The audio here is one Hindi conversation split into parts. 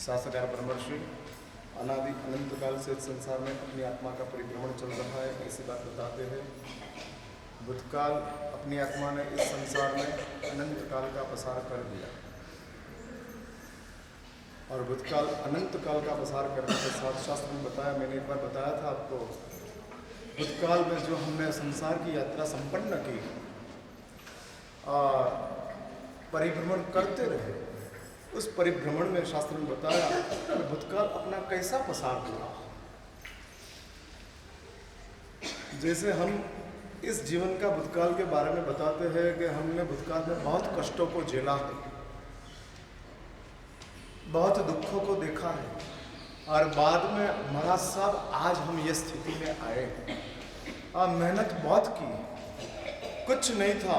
शास्त्रकार ब्रह्मर्षि अनादि अनंत काल से इस संसार में अपनी आत्मा का परिभ्रमण चल रहा है, ऐसी बात बताते हैं। भूतकाल अपनी आत्मा ने इस संसार में अनंत काल का पसार कर दिया और भूतकाल अनंत काल का पसार करने के साथ शास्त्र में बताया, मैंने एक बार बताया था आपको, भूतकाल में जो हमने संसार की यात्रा संपन्न की और परिभ्रमण करते रहे, उस परिभ्रमण में शास्त्र में बताया कि भूतकाल अपना कैसा पसार हुआ। जैसे हम इस जीवन का भूतकाल के बारे में बताते हैं कि हमने भूतकाल में बहुत कष्टों को झेला है, बहुत दुखों को देखा है और बाद में महाराज साहब आज हम ये स्थिति में आए हैं। और मेहनत बहुत की, कुछ नहीं था।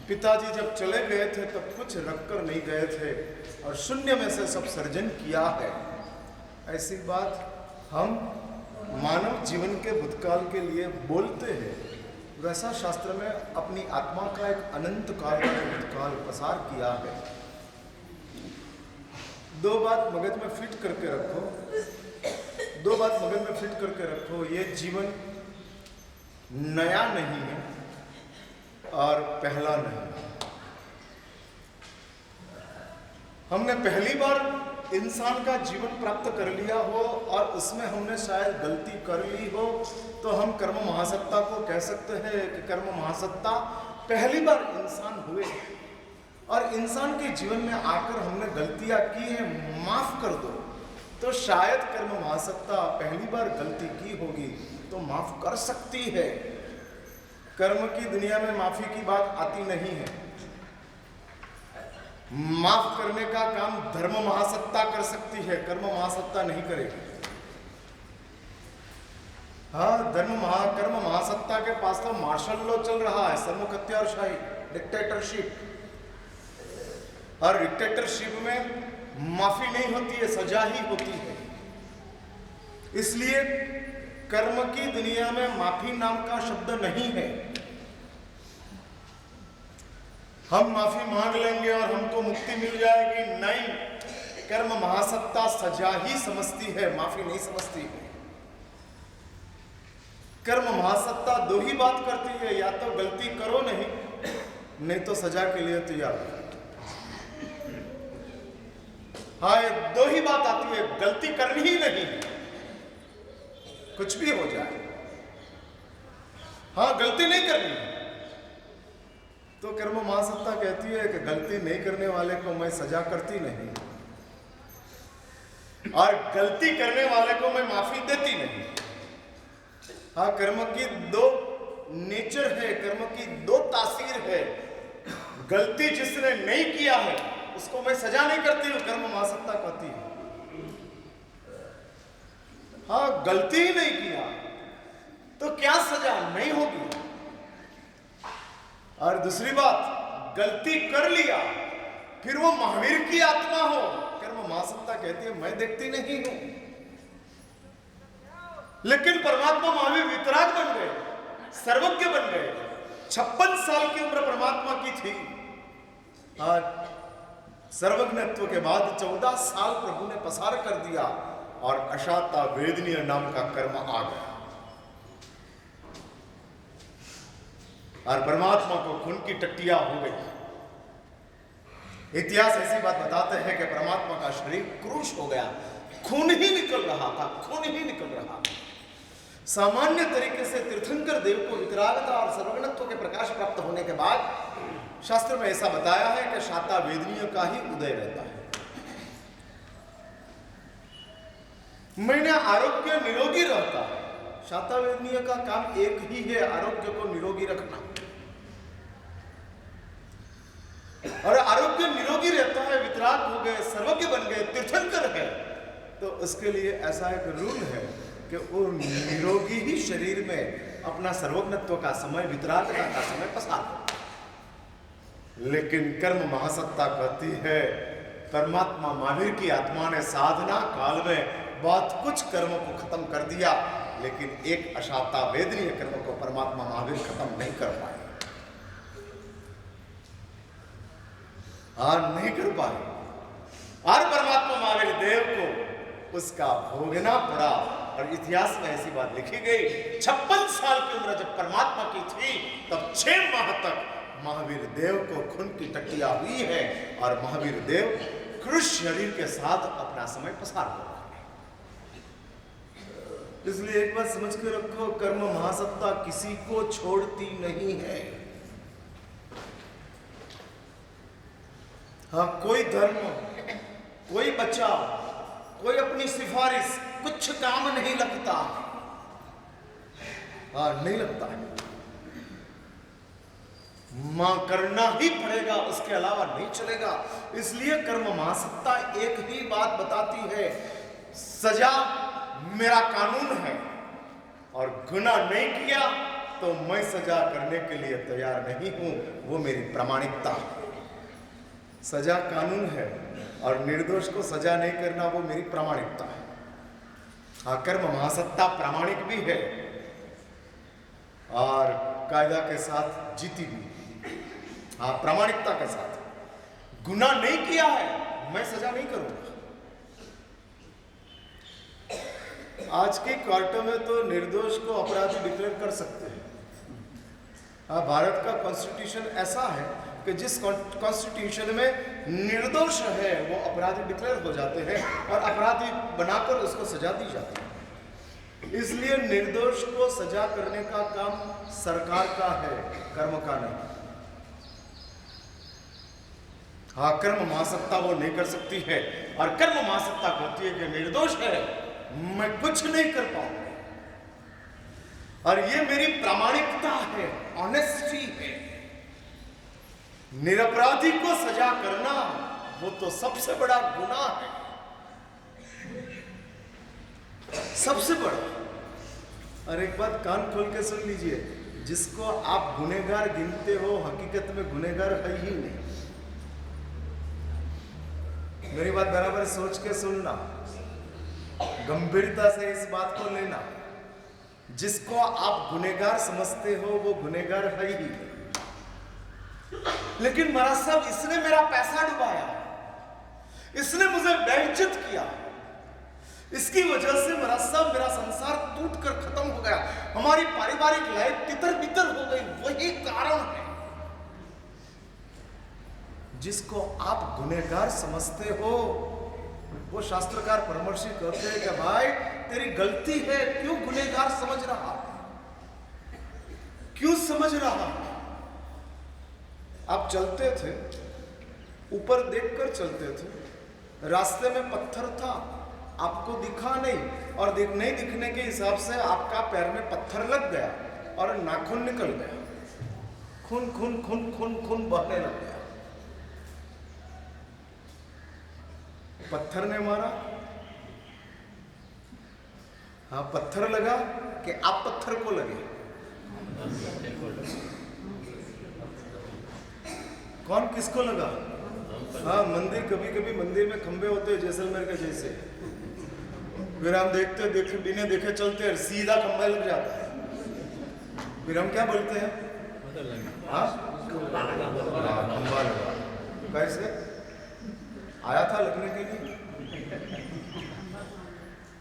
पिताजी जब चले गए थे तब कुछ रखकर नहीं गए थे और शून्य में से सब सर्जन किया है। ऐसी बात हम मानव जीवन के भूतकाल के लिए बोलते हैं, वैसा शास्त्र में अपनी आत्मा का एक अनंत काल का भूतकाल पसार किया है। दो बात मगज में फिट करके रखो, ये जीवन नया नहीं है और पहला नहीं। हमने पहली बार इंसान का जीवन प्राप्त कर लिया हो और उसमें हमने शायद गलती कर ली हो तो हम कर्म महासत्ता को कह सकते हैं कि कर्म महासत्ता पहली बार इंसान हुए और इंसान के जीवन में आकर हमने गलतियां की हैं, माफ कर दो। तो शायद कर्म महासत्ता पहली बार गलती की होगी तो माफ कर सकती है। कर्म की दुनिया में माफी की बात आती नहीं है। माफ करने का काम धर्म महासत्ता कर सकती है, कर्म महासत्ता नहीं करेगी। हाँ, कर्म महासत्ता के पास तो मार्शल लॉ चल रहा है, सर्वकत्यारशाही, डिक्टेटरशिप। और डिक्टेटरशिप में माफी नहीं होती है, सजा ही होती है। इसलिए कर्म की दुनिया में माफी नाम का शब्द नहीं है। हम माफी मांग लेंगे और हमको मुक्ति मिल जाएगी, नहीं। कर्म महासत्ता सजा ही समझती है, माफी नहीं समझती है। कर्म महासत्ता दो ही बात करती है, या तो गलती करो नहीं तो सजा के लिए तैयार हो। हाँ, ये दो ही बात आती है, गलती करनी ही नहीं, कुछ भी हो जाए। हाँ, गलती नहीं करनी तो कर्म महासत्ता कहती है कि गलती नहीं करने वाले को मैं सजा करती नहीं और गलती करने वाले को मैं माफी देती नहीं। हाँ, कर्म की दो नेचर है, कर्म की दो तासीर है। गलती जिसने नहीं किया है उसको मैं सजा नहीं करती हूँ, कर्म महासत्ता कहती है। हाँ, गलती ही नहीं किया तो क्या सजा नहीं होगी। और दूसरी बात, गलती कर लिया फिर वो महावीर की आत्मा हो, कर्म महासत्ता कहती है मैं देखती नहीं हूं। लेकिन परमात्मा महावीर वितराग बन गए, सर्वज्ञ बन गए। 56 साल की उम्र परमात्मा की थी। आज सर्वज्ञत्व के बाद 14 साल प्रभु ने पसार कर दिया और अशाता वेदनीय नाम का कर्म आ गया और परमात्मा को खून की टट्टियां हो गई। इतिहास ऐसी बात बताते हैं कि परमात्मा का शरीर क्रूश हो गया, खून ही निकल रहा था, खून ही निकल रहा था। सामान्य तरीके से तीर्थंकर देव को वितरागता और सर्वज्ञत्व के प्रकाश प्राप्त होने के बाद शास्त्र में ऐसा बताया है कि शाता वेदनीय का ही उदय रहता है। मैंने आरोग्य निरोगी रहता है। शाता वेदनीय का काम एक ही है, आरोग्य को निरोगी रखना। और आरोग्य निरोगी रहता है, वितराग हो गए, सर्वज्ञ बन गए, तीर्थंकर है, तो उसके लिए ऐसा एक रूल है कि वो निरोगी ही शरीर में अपना सर्वज्ञत्व का समय, वितरागता का समय पसार। लेकिन कर्म महासत्ता कहती है, परमात्मा महावीर की आत्मा ने साधना काल में बहुत कुछ कर्मों को खत्म कर दिया, लेकिन एक अशाता वेदनीय कर्म को परमात्मा महावीर खत्म नहीं कर पाए। नहीं कर पाए। और परमात्मा महावीर उसका भोगना पड़ा। और इतिहास में ऐसी बात लिखी गई, 56 साल की उम्र जब परमात्मा की थी तब 6 माह तक महावीर देव को खून की टट्टियां हुई है और महावीर देव कृष शरीर के साथ अपना समय पसार कर रहे हैं। इसलिए एक बात समझ के रखो, कर्म महासत्ता किसी को छोड़ती नहीं है। हाँ, कोई धर्म, कोई बचाव, कोई अपनी सिफारिश, कुछ काम नहीं लगता। हाँ, नहीं लगता है, मां करना ही पड़ेगा, उसके अलावा नहीं चलेगा। इसलिए कर्म महासत्ता एक ही बात बताती है, सजा मेरा कानून है और गुनाह नहीं किया तो मैं सजा करने के लिए तैयार नहीं हूं, वो मेरी प्रामाणिकता है। सजा कानून है और निर्दोष को सजा नहीं करना वो मेरी प्रामाणिकता है। हाँ, कर्म महासत्ता प्रामाणिक भी है और कायदा के साथ जीती भी। हाँ, प्रामाणिकता के साथ। गुनाह नहीं किया है, मैं सजा नहीं करूंगा। आज की कोर्टों में तो निर्दोष को अपराधी डिक्लेयर कर सकते हैं। हाँ, भारत का कॉन्स्टिट्यूशन ऐसा है कि जिस कॉन्स्टिट्यूशन में निर्दोष है वो अपराधी डिक्लेयर हो जाते हैं और अपराधी बनाकर उसको सजा दी जाती है। इसलिए निर्दोष को सजा करने का काम सरकार का है, कर्म का नहीं। हाँ, कर्म महासत्ता वो नहीं कर सकती है और कर्म महासत्ता कहती है कि निर्दोष है, मैं कुछ नहीं कर पाऊंगा और ये मेरी प्रामाणिकता है, ऑनेस्टी है। निरपराधी को सजा करना वो तो सबसे बड़ा गुनाह है, सबसे बड़ा। और एक बात कान खोल के सुन लीजिए, जिसको आप गुनहगार गिनते हो हकीकत में गुनहगार है ही नहीं। मेरी बात बराबर सोच के सुनना, गंभीरता से इस बात को लेना। जिसको आप गुनहगार समझते हो वो गुनहगार है ही नहीं। लेकिन महाराज साहब, इसने मेरा पैसा डुबाया, इसने मुझे बेइज्जत किया, इसकी वजह से महाराज साहब मेरा संसार टूटकर खत्म हो गया, हमारी पारिवारिक लाइफ तितर बितर हो गई, वही कारण है। जिसको आप गुनहगार समझते हो वो शास्त्रकार परामर्शी कहते हैं कि भाई तेरी गलती है, क्यों गुनहगार समझ रहा, क्यों समझ रहा। आप चलते थे, ऊपर देखकर चलते थे, रास्ते में पत्थर था, आपको दिखा नहीं और नहीं दिखने के हिसाब से आपका पैर में पत्थर लग गया और नाखून निकल गया, खून खून खून खून खून बहने लग गया। पत्थर ने मारा, हाँ पत्थर लगा कि आप पत्थर को लगे, कौन किसको लगा। हाँ, मंदिर, कभी कभी मंदिर में खंबे होते हैं जैसलमेर के जैसे, फिर हम देखते देखे बिना देखे चलते हैं, सीधा खंबा लग जाता है, फिर हम क्या बोलते हैं, हाँ खंबा लगा। कैसे आया था लगने के लिए,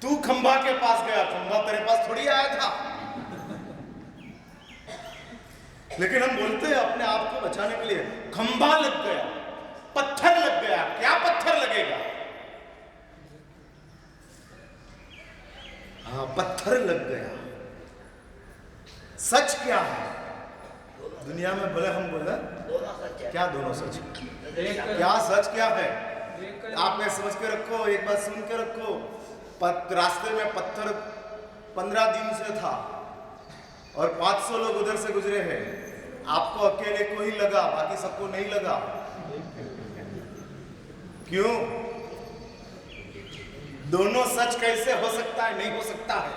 तू खंबा के पास गया, खंबा तेरे पास थोड़ी आया था। लेकिन हम बोलते हैं अपने आप को बचाने के लिए, खंबा लग गया, पत्थर लग गया। क्या पत्थर लगेगा, हाँ पत्थर लग गया। सच क्या है दुनिया में, बोले हम बोले क्या दोनों सच, क्या सच क्या है आप में समझ के रखो, एक बात सुन के रखो। रास्ते में पत्थर 15 दिन से था और 500 लोग उधर से गुजरे हैं, आपको अकेले को ही लगा, बाकी सबको नहीं लगा। क्यों? दोनों सच कैसे हो सकता है, नहीं हो सकता है।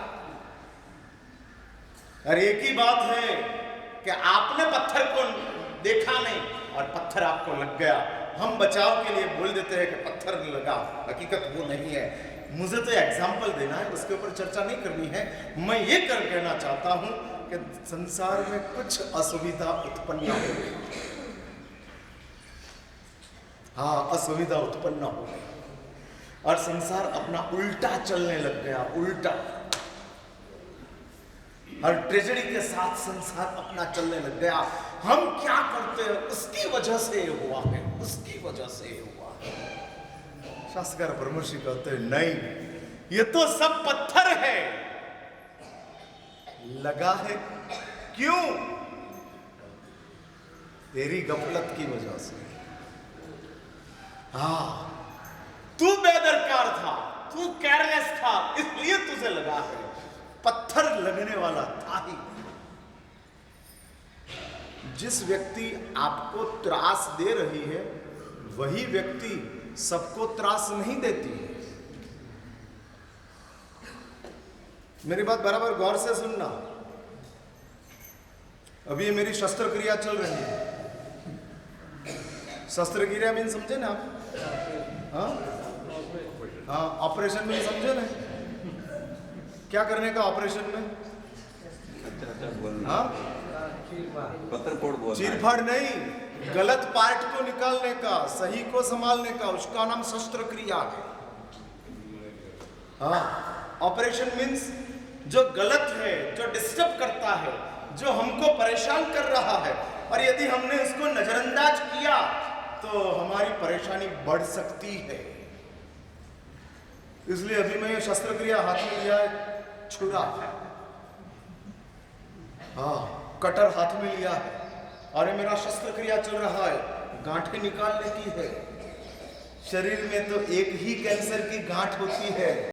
और एक ही बात है कि आपने पत्थर को देखा नहीं और पत्थर आपको लग गया। हम बचाव के लिए बोल देते हैं कि पत्थर लगा, हकीकत वो नहीं है। मुझे तो एग्जाम्पल देना है, उसके ऊपर चर्चा नहीं करनी है। मैं ये कहना चाहता हूं कि संसार में कुछ असुविधा उत्पन्न हो गई, हाँ असुविधा उत्पन्न हो गई और संसार अपना उल्टा चलने लग गया, उल्टा। हर ट्रेजेडी के साथ संसार अपना चलने लग गया। हम क्या करते हैं उसकी वजह से ये हुआ है, उसकी वजह से ये हुआ है। शास्त्रकार ब्रह्मर्षि कहते हैं नहीं, ये तो सब पत्थर है, लगा है क्यों? तेरी गफलत की वजह से। हाँ, तू बेदरकार था, तू केयरलेस था, इसलिए तुझे लगा है। पत्थर लगने वाला था ही। जिस व्यक्ति आपको त्रास दे रही है वही व्यक्ति सबको त्रास नहीं देती है। मेरी बात बराबर गौर से सुनना। अभी ये मेरी शस्त्र क्रिया चल रही है। शस्त्र क्रिया मीन समझे ना आप? हाँ हाँ, ऑपरेशन में समझे ना? क्या करने का ऑपरेशन में? हाँ, चीरफाड़ नहीं, गलत पार्ट को निकालने का, सही को संभालने का, उसका नाम शस्त्र क्रिया है। हाँ, ऑपरेशन मीन्स जो गलत है, जो डिस्टर्ब करता है, जो हमको परेशान कर रहा है, और यदि हमने उसको नजरअंदाज किया तो हमारी परेशानी बढ़ सकती है। इसलिए अभी मैं ये शस्त्र क्रिया हाथ में लिया है, छुरा, हाँ, कटर हाथ में लिया है, और ये मेरा शस्त्र क्रिया चल रहा है, गांठें निकालने की है। शरीर में तो एक ही कैंसर की गांठ होती है।